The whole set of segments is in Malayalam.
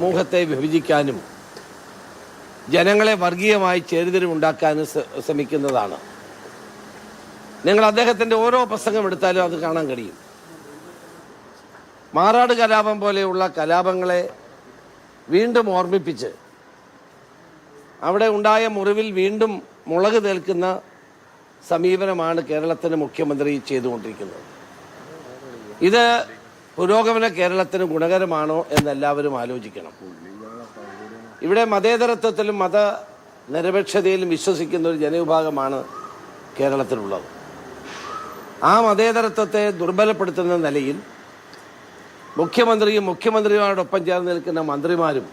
സമൂഹത്തെ വിഭജിക്കാനും ജനങ്ങളെ വർഗീയമായി ചേരിതിരിവുണ്ടാക്കാനും ശ്രമിക്കുന്നതാണ്. നിങ്ങൾ അദ്ദേഹത്തിൻ്റെ ഓരോ പ്രസംഗം എടുത്താലും അത് കാണാൻ കഴിയും. മാറാട് കലാപം പോലെയുള്ള കലാപങ്ങളെ വീണ്ടും ഓർമ്മിപ്പിച്ച് അവിടെ ഉണ്ടായ മുറിവിൽ വീണ്ടും മുളക് തേൽക്കുന്ന സമീപനമാണ് കേരളത്തിന് മുഖ്യമന്ത്രി ചെയ്തുകൊണ്ടിരിക്കുന്നത്. ഇത് പുരോഗമന കേരളത്തിന് ഗുണകരമാണോ എന്നെല്ലാവരും ആലോചിക്കണം. ഇവിടെ മതേതരത്വത്തിലും മതനിരപേക്ഷതയിലും വിശ്വസിക്കുന്ന ഒരു ജനവിഭാഗമാണ് കേരളത്തിലുള്ളത്. ആ മതേതരത്വത്തെ ദുർബലപ്പെടുത്തുന്ന നിലയിൽ മുഖ്യമന്ത്രിയും മുഖ്യമന്ത്രിയോടൊപ്പം ചേർന്ന് നിൽക്കുന്ന മന്ത്രിമാരും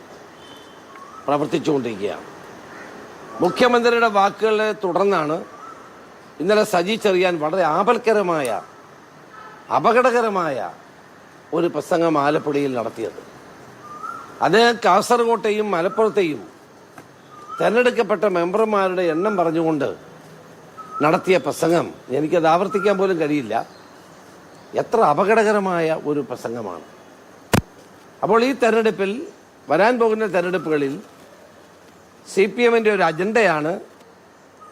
പ്രവർത്തിച്ചുകൊണ്ടിരിക്കുകയാണ്. മുഖ്യമന്ത്രിയുടെ വാക്കുകളെ തുടർന്നാണ് ഇന്നലെ സജി ചെറിയാൻ വളരെ ആപൽക്കരമായ അപകടകരമായ ഒരു പ്രസംഗം ആലപ്പുഴയിൽ നടത്തിയത്. അത് കാസർകോട്ടെയും മലപ്പുറത്തെയും തെരഞ്ഞെടുക്കപ്പെട്ട മെമ്പർമാരുടെ എണ്ണം പറഞ്ഞുകൊണ്ട് നടത്തിയ പ്രസംഗം എനിക്കത് ആവർത്തിക്കാൻ പോലും കഴിയില്ല. എത്ര അപകടകരമായ ഒരു പ്രസംഗമാണ്. അപ്പോൾ ഈ തെരഞ്ഞെടുപ്പിൽ, വരാൻ പോകുന്ന തെരഞ്ഞെടുപ്പുകളിൽ CPM-ന്റെ ഒരു അജണ്ടയാണ്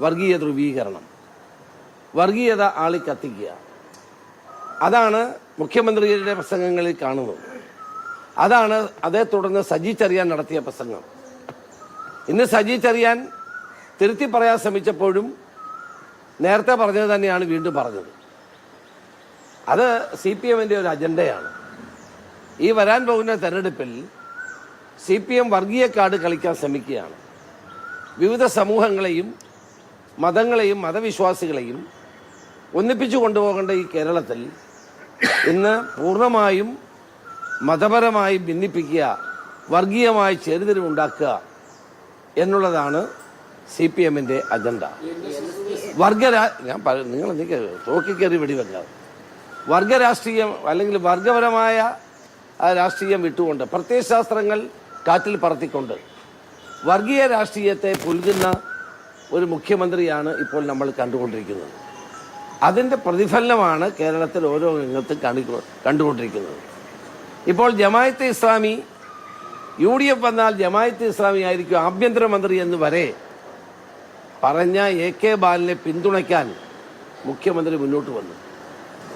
വർഗീയ ധ്രുവീകരണം, വർഗീയത ആളിക്കത്തിക്കുക. അതാണ് മുഖ്യമന്ത്രിയുടെ പ്രസംഗങ്ങളിൽ കാണുന്നത്. അതാണ് അതേ തുടർന്ന് സജി ചെറിയാൻ നടത്തിയ പ്രസംഗം. ഇന്ന് സജി ചെറിയാൻ തിരുത്തി പറയാൻ ശ്രമിച്ചപ്പോഴും നേരത്തെ പറഞ്ഞത് തന്നെയാണ് വീണ്ടും പറഞ്ഞത്. അത് CPM-ന്റെ ഒരു അജണ്ടയാണ്. ഈ വരാൻ പോകുന്ന തെരഞ്ഞെടുപ്പിൽ CPM വർഗീയ കാർഡ് കളിക്കാൻ ശ്രമിക്കുകയാണ്. വിവിധ സമൂഹങ്ങളെയും മതങ്ങളെയും മതവിശ്വാസികളെയും ഒന്നിപ്പിച്ചു കൊണ്ടുപോകേണ്ട ഈ കേരളത്തിൽ ഇന്ന് പൂർണ്ണമായും മതപരമായി ഭിന്നിപ്പിക്കുക, വർഗീയമായി ചേരിതിരിവുണ്ടാക്കുക എന്നുള്ളതാണ് CPM-ന്റെ അജണ്ട. നിങ്ങൾ എനിക്ക് തോക്കിക്കയറി വെടിവെക്കാതെ വർഗരാഷ്ട്രീയം അല്ലെങ്കിൽ വർഗപരമായ രാഷ്ട്രീയം വിട്ടുകൊണ്ട്, പ്രത്യയശാസ്ത്രങ്ങൾ കാറ്റിൽ പറത്തിക്കൊണ്ട് വർഗീയ രാഷ്ട്രീയത്തെ പുൽകുന്ന ഒരു മുഖ്യമന്ത്രിയാണ് ഇപ്പോൾ നമ്മൾ കണ്ടുകൊണ്ടിരിക്കുന്നത്. അതിൻ്റെ പ്രതിഫലനമാണ് കേരളത്തിൽ ഓരോ രംഗത്തും കണ്ടുകൊണ്ടിരിക്കുന്നത്. ഇപ്പോൾ ജമാഅത്തെ ഇസ്ലാമി, UDF വന്നാൽ ജമാഅത്തെ ഇസ്ലാമി ആയിരിക്കും ആഭ്യന്തരമന്ത്രി എന്ന് വരെ പറഞ്ഞ AK ബാലനെ പിന്തുണയ്ക്കാൻ മുഖ്യമന്ത്രി മുന്നോട്ട് വന്നു.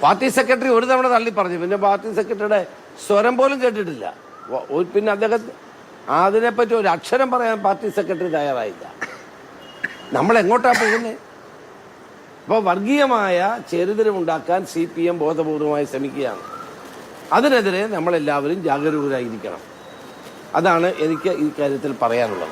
പാർട്ടി സെക്രട്ടറി ഒരു തവണ തള്ളി പറഞ്ഞു. പിന്നെ പാർട്ടി സെക്രട്ടറിയുടെ സ്വരം പോലും കേട്ടിട്ടില്ല. പിന്നെ അദ്ദേഹം അതിനെപ്പറ്റി ഒരു അക്ഷരം പറയാൻ പാർട്ടി സെക്രട്ടറി തയ്യാറായില്ല. നമ്മൾ എങ്ങോട്ടാണ് പോകുന്നത്? അപ്പോൾ വർഗീയമായ ചേരിതിരിവുണ്ടാക്കാൻ CPM ബോധപൂർവമായി ശ്രമിക്കുകയാണ്. അതിനെതിരെ നമ്മളെല്ലാവരും ജാഗരൂകരായിരിക്കണം. അതാണ് എനിക്ക് ഈ കാര്യത്തിൽ പറയാനുള്ളത്.